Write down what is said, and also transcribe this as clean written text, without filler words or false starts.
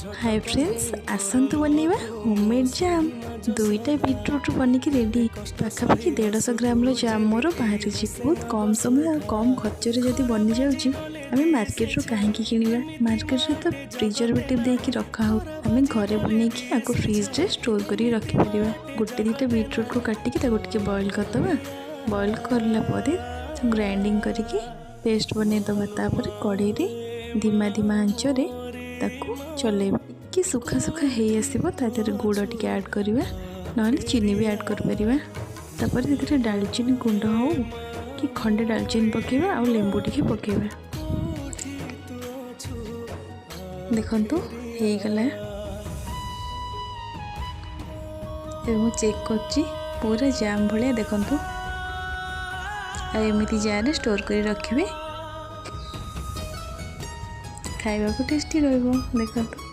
Hi friends, आसतु बनैबा homemade जाम। दुईटा beetroot Banik ready. पाखापाखि 150 ग्राम जाम मोर बाहरी। बहुत कम समय और कम खर्चर जदि बनी जाऊँगी आम मार्केट रू कहीं किणवा। मार्केट रे तो प्रिजर्वेटिव देकी रखा हो, आम घरे बनईकी आपको फ्रिज रे स्टोर कर रखिपर। गोटे दुईटा बीटरूट को काटिकी टे बॉइल करदे। बॉइल करापर ग्राइंडिंग करके पेस्ट बनईदबा। तापर कढ़ई धीमा धीमा आंचरे ताकू चलेबा कि सुखा सुखा हो आसो। तादेह गुड़ टी ऐड करवा, ना चीनी भी ऐड कर परिबा। तापर से डालचीनी गुंड हो कि खंडे डालचीनी पकेबा आ लेंबू टी पकेबा। देखंतु हो गला। मु चेक करची पूरा जाम भलिया। देखंतु एमती जार स्टोर कर रखिए, खाइबा को टेस्टी रहिबो। देखंतु।